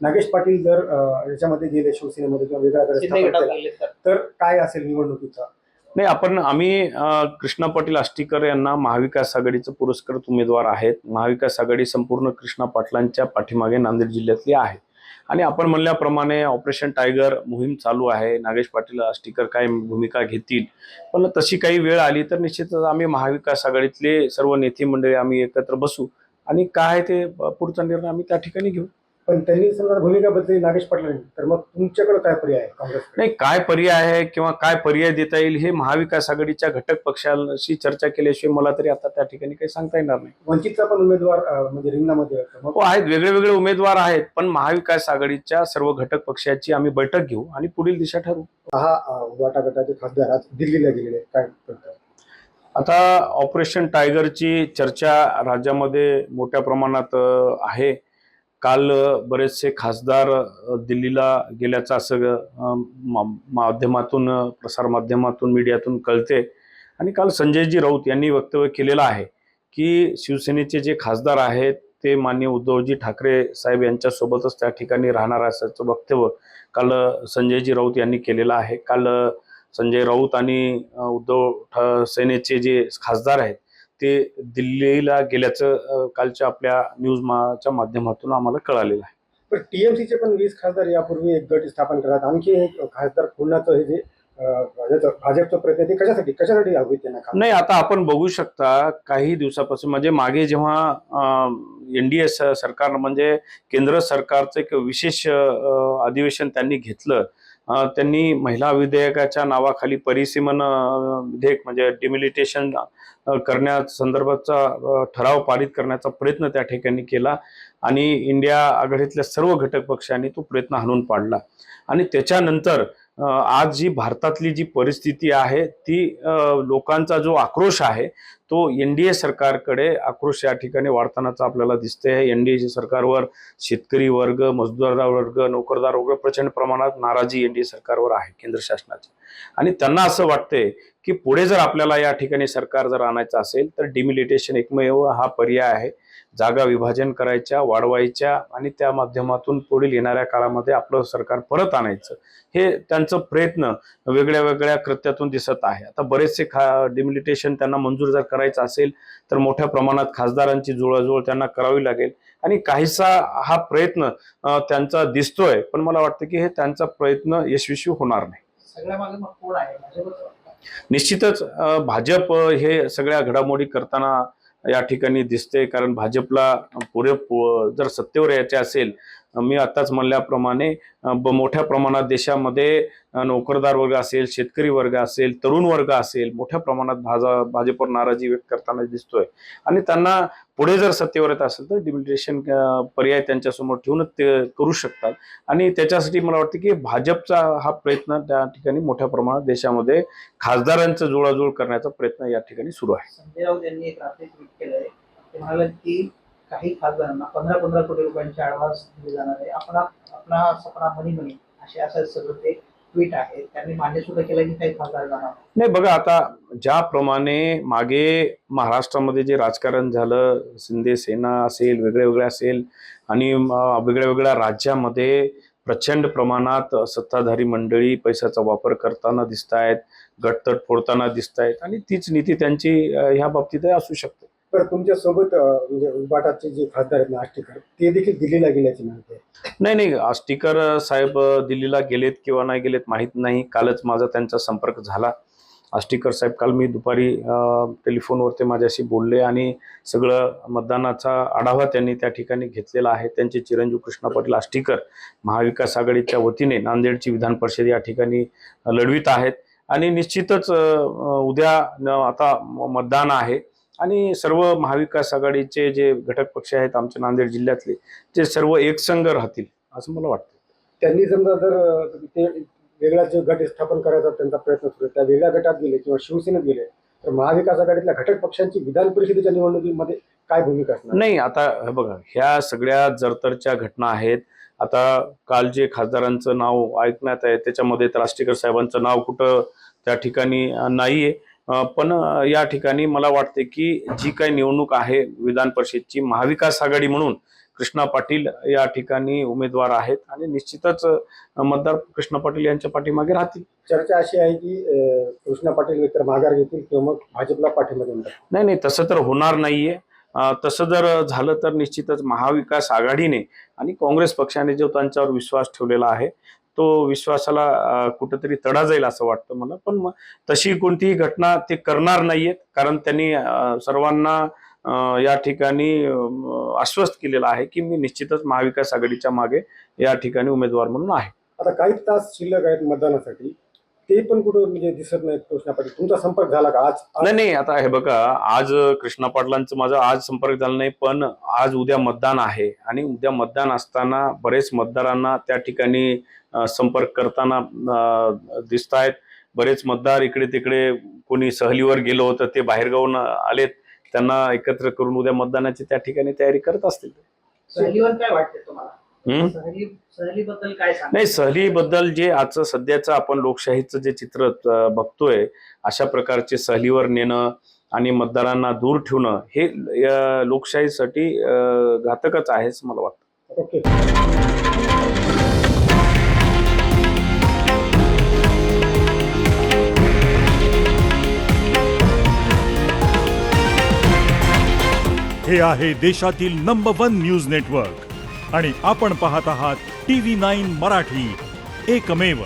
नागेश पाटील जर याच्यामध्ये गेले शिवसेनेमध्ये किंवा वेगळा गट शिंदे स्थापन गटात केला, गेले तर तर काय असेल निवडणुकीचा? नाही, आम्ही कृष्णा पाटील आष्टीकर यांना महाविकास आघाडीचे पुरस्कृत उमेदवार आहेत. महाविकास आघाडी संपूर्ण कृष्णा पाटलांच्या पाठीमागे नांदेड जिल्ह्यातली आहे आणि आपण म्हणल्याप्रमाणे ऑपरेशन टायगर मोहीम चालू आहे. नागेश पाटील आष्टीकर काय भूमिका घेतील, पण तशी काही वेळ आली तर निश्चितच आम्ही महाविकास आघाडीतले सर्व नेते मंडळी आम्ही एकत्र बसू आणि काय ते पुढचा निर्णय आम्ही त्या ठिकाणी घेऊ. पण त्यांनी समजा भूमिका बदलली नागेश पाटलांनी, तर मग तुमच्याकडे काय पर्याय आहे काँग्रेसकडे? नाही, काय पर्याय आहे किंवा काय पर्याय देता येईल हे महाविकास आघाडीच्या घटक पक्षाशी चर्चा केल्याशिवाय मला तरी आता त्या ठिकाणी काही सांगता येणार नाही. वंचितचा पण उमेदवार म्हणजे रिंगणामध्ये आहे. मग हो आहेत, वेगळे वेगळे उमेदवार आहेत, पण महाविकास आघाडीच्या सर्व घटक पक्षाची आम्ही बैठक घेऊ आणि पुढील दिशा ठरवू. वाटाघाटाचे खासदार आज दिल्लीला गेलेले काय करतात? आता ऑपरेशन टायगरची चर्चा राज्यामध्ये मोठ्या प्रमाणात आहे. काल बरेचसे खासदार दिल्लीला गेल्याचं असं माध्यमातून, प्रसारमाध्यमातून, मीडियातून कळते. आणि काल संजयजी राऊत यांनी वक्तव्य केलेलं आहे की शिवसेनेचे जे खासदार आहेत ते माननीय उद्धवजी ठाकरे साहेब यांच्यासोबतच त्या ठिकाणी राहणार असल्याचं वक्तव्य काल संजयजी राऊत यांनी केलेलं आहे. काल संजय राऊत आणि उद्धव सेनेचे जे खासदार आहेत ते दिल्लीला गेल्याचं कालच्या आपल्या न्यूजच्या माध्यमातून आम्हाला कळालेलं आहे. पण टीएमसीचे पण 20 खासदार यापूर्वी एक गट स्थापन करतात. आणखी एक खासदार खोडण्याचं हे जे भाजपचा प्रयत्न ते कशासाठी हवे त्यांना? नाही, आता आपण बघू शकता काही दिवसापासून म्हणजे मागे जेव्हा एनडीए सरकार म्हणजे केंद्र सरकारचं एक विशेष अधिवेशन त्यांनी घेतलं, त्यांनी महिला विधेयकाच्या नावाखाली परिसीमन विधेयक म्हणजे डिमिलिटेशन करण्यासंदर्भाचा ठराव पारित करण्याचा प्रयत्न त्या ठिकाणी केला आणि इंडिया आघाडीतल्या सर्व घटक पक्षांनी तो प्रयत्न हाणून पाडला. आणि त्याच्यानंतर आज जी भारतातली जी परिस्थिती आहे ती लोकांचा जो आक्रोश आहे तो एनडीए सरकारकडे आक्रोश या ठिकाणी वाढतानाचा आपल्याला दिसते. एनडीए सरकारवर शेतकरी वर्ग, मजदूर वर्ग, नोकरदार वर्ग प्रचंड प्रमाणात नाराजी एनडीए सरकारवर आहे, केंद्र शासनाची. आणि त्यांना असं वाटतंय की पुढे जर आपल्याला या ठिकाणी सरकार जर आणायचं असेल तर डिमिलिटेशन एकमेव हा पर्याय आहे. जागा विभाजन करायच्या, वाढवायच्या आणि त्या माध्यमातून पुढील येणाऱ्या काळामध्ये आपलं सरकार परत आणायचं, हे त्यांचं प्रयत्न वेगळ्या वेगळ्या कृत्यातून दिसत आहे. आता बरेचसे डिमिलिटेशन त्यांना मंजूर जर करायचं असेल तर मोठ्या प्रमाणात खासदारांची जुळवाजुळव त्यांना करावी लागेल आणि काहीसा हा प्रयत्न त्यांचा दिसतोय, पण मला वाटतं की हे त्यांचा प्रयत्न यशस्वी होणार नाही. सगळ्या मागे मग कोण आहे? भाजपच. निश्चितच भाजप हे सगळ्या घडामोडी करताना या ठिकाणी दिसते, कारण भाजपला जर सत्तेवर यायचे असेल, मी आताच म्हणल्याप्रमाणे मोठ्या प्रमाणात देशामध्ये नोकरदार वर्ग असेल, शेतकरी वर्ग असेल, तरुण वर्ग असेल, मोठ्या प्रमाणात भाजपवर नाराजी व्यक्त करताना दिसतोय. आणि त्यांना पुढे जर सत्तेवर येत असेल तर डिमिलिटेशन पर्याय त्यांच्यासमोर ठेवूनच ते करू शकतात. आणि त्याच्यासाठी मला वाटतं की भाजपचा हा प्रयत्न त्या ठिकाणी मोठ्या प्रमाणात देशामध्ये खासदारांचं जुळाजुळ करण्याचा प्रयत्न या ठिकाणी सुरू आहे. संजय राऊत यांनी एक रात्री ट्विट केलंय. ते म्हणाले की काही खासदारांना 15-15 कोटी रुपयांचे ऍडव्हान्स दिले जाणार आहे. आपला सपना मनी असे असं सगळं ते ट्विट आहे. त्यांनी मान्य सुद्धा केलं की काही खासदार जाणार नाही. बघा, आता ज्याप्रमाणे मागे महाराष्ट्रामध्ये जे राजकारण झालं, शिंदे सेना असेल, वेगळे असेल आणि वेगळ्या वेगळ्या राज्यामध्ये प्रचंड प्रमाणात सत्ताधारी मंडळी पैशाचा वापर करताना दिसत आहेत, गटतट फोडताना दिसत आहेत आणि तीच नीती त्यांची ह्या बाबतीतही असू शकते. तर तुमच्या सोबत म्हणजे उबाटाचे जे खासदार आहेत आष्टीकर, ते देखील दिल्लीला गेल्याची माहिती आहे. नाही, आष्टीकर साहेब दिल्लीला गेलेत किंवा नाही गेलेत माहीत नाही. कालच माझा त्यांचा संपर्क झाला. आष्टीकर साहेब काल मी दुपारी टेलिफोनवर ते माझ्याशी बोलले आणि सगळं मतदानाचा आढावा त्यांनी त्या ठिकाणी घेतलेला आहे. त्यांचे चिरंजीव कृष्णा पाटील आष्टीकर महाविकास आघाडीच्या वतीने नांदेडची विधान परिषद या ठिकाणी लढवित आहेत आणि निश्चितच उद्या आता मतदान आहे आणि सर्व महाविकास आघाडीचे जे घटक पक्ष आहेत आमच्या नांदेड जिल्ह्यातले ते सर्व एकसंघ राहतील असं मला वाटतं. त्यांनी समजा जर ते वेगळा जो गट स्थापन करायचा त्यांचा प्रयत्न सुरू, त्या वेगळ्या गटात गेले किंवा शिवसेनेत गेले तर महाविकास आघाडीतल्या घटक पक्षांची विधान परिषदेच्या निवडणुकीमध्ये काय भूमिका असणार? नाही, आता बघा, ह्या सगळ्या जरतरच्या घटना आहेत. आता काल जे खासदारांचं नाव ऐकण्यात आहे त्याच्यामध्ये तर आष्टीकर साहेबांचं नाव कुठं त्या ठिकाणी नाहीये. पण या ठिकाणी मला वाटते की जी काही निवडणूक आहे विधान परिषदची, महाविकास आघाडी म्हणून कृष्णा पाटील या ठिकाणी उमेदवार आहेत आणि निश्चितच मतदार कृष्णा पाटील यांच्या पाठीमागे राहतील. चर्चा अशी आहे की कृष्णा पाटील एकतर माघार घेतील किंवा मग भाजपला पाठिंबा देऊन टाकतील. नाही, तसं तर होणार नाहीये. तसं जर झालं तर निश्चितच महाविकास आघाडीने आणि काँग्रेस पक्षाने जो त्यांच्यावर विश्वास ठेवलेला आहे तो विश्वासाला कुठेतरी तडा जाईल असं वाटतं मला. पण तशी कोणतीही घटना ते करणार नाहीयेत, कारण त्यांनी सर्वांना या ठिकाणी आश्वस्त केलेलं आहे की मी निश्चितच महाविकास आघाडीच्या मागे या ठिकाणी उमेदवार म्हणून आहे. आता काही तास शिल्लक आहेत मतदानासाठी, ते पण कुठं म्हणजे दिसत नाहीत कृष्णा पाटील. तुमचा संपर्क झाला का आज? नाही, आता हे बघा, आज कृष्णा पाटलांचं माझा आज संपर्क झाला नाही, पण आज उद्या मतदान आहे आणि उद्या मतदान असताना बरेच मतदारांना त्या ठिकाणी संपर्क करताना दिसत आहेत. बरेच मतदार इकडे तिकडे कोणी सहलीवर गेलो होतं ते बाहेरगावून आलेत, त्यांना एकत्र करून उद्या मतदानाची त्या ठिकाणी तयारी करत असतील. सहलीवर काय वाटते तुम्हाला? सहलीबद्दल काय सांगा? नाही, सहलीबद्दल जे आजचं सध्याचं आपण लोकशाहीचं जे चित्र बघतोय, अशा प्रकारचे सहलीवर नेणं आणि मतदारांना दूर ठेवणं हे लोकशाहीसाठी घातकच आहे असं मला वाटतं. ओके. हे आहे देशातील नंबर 1 न्यूज नेटवर्क आणि आपण पाहत आहात TV9 मराठी, एकमेव.